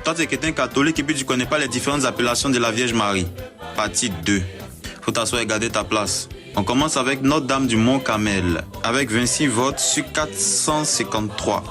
Toi, tu es chrétien catholique et puis tu ne connais pas les différentes appellations de la Vierge Marie. Partie 2. Faut t'asseoir et garder ta place. On commence avec Notre-Dame du Mont-Carmel, avec 26 votes sur 453.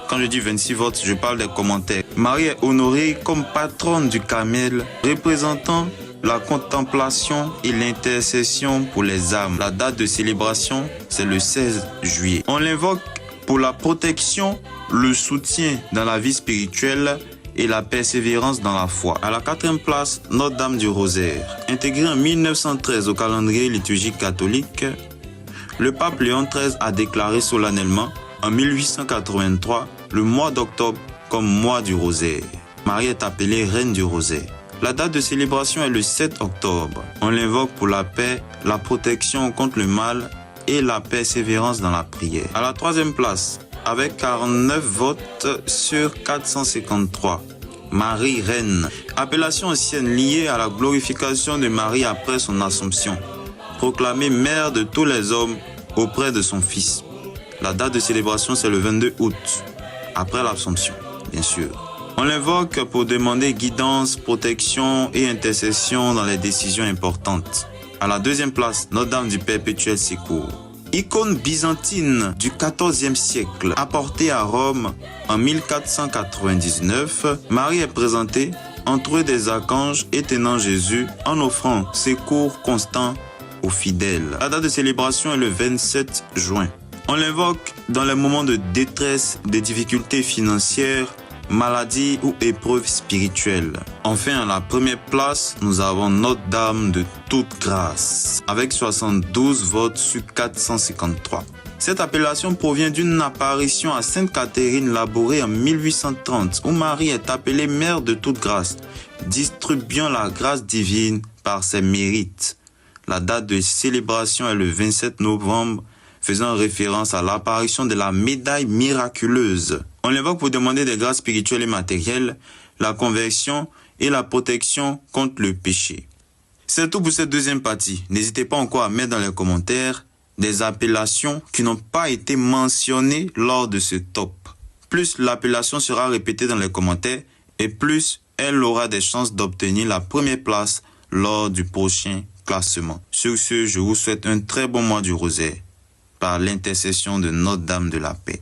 Quand je dis 26 votes, je parle des commentaires. Marie est honorée comme patronne du Carmel, représentant la contemplation et l'intercession pour les âmes. La date de célébration, c'est le 16 juillet. On l'invoque pour la protection, le soutien dans la vie spirituelle et la persévérance dans la foi. À la 4e place, Notre-Dame du Rosaire. Intégrée en 1913 au calendrier liturgique catholique, le pape Léon XIII a déclaré solennellement en 1883 le mois d'octobre comme mois du Rosaire. Marie est appelée Reine du Rosaire. La date de célébration est le 7 octobre. On l'invoque pour la paix, la protection contre le mal et la persévérance dans la prière. À la 3e place, avec 49 votes sur 453. Marie Reine, appellation ancienne liée à la glorification de Marie après son Assomption, proclamée mère de tous les hommes auprès de son Fils. La date de célébration, c'est le 22 août, après l'Assomption, bien sûr. On l'invoque pour demander guidance, protection et intercession dans les décisions importantes. À la 2e place, Notre-Dame du Perpétuel Secours. Icône byzantine du XIVe siècle, apportée à Rome en 1499, Marie est présentée entourée des archanges et tenant Jésus en offrant secours constant aux fidèles. La date de célébration est le 27 juin. On l'invoque dans les moments de détresse, de difficultés financières, maladies ou épreuves spirituelles. Enfin, à la 1re place, nous avons Notre-Dame de toute grâce, avec 72 votes sur 453. Cette appellation provient d'une apparition à Sainte Catherine Labourée en 1830, où Marie est appelée Mère de toute grâce, distribuant la grâce divine par ses mérites. La date de célébration est le 27 novembre, faisant référence à l'apparition de la médaille miraculeuse. On l'invoque pour demander des grâces spirituelles et matérielles, la conversion et la protection contre le péché. C'est tout pour cette 2e partie. N'hésitez pas encore à mettre dans les commentaires des appellations qui n'ont pas été mentionnées lors de ce top. Plus l'appellation sera répétée dans les commentaires et plus elle aura des chances d'obtenir la 1re place lors du prochain classement. Sur ce, je vous souhaite un très bon mois du Rosaire par l'intercession de Notre-Dame de la Paix.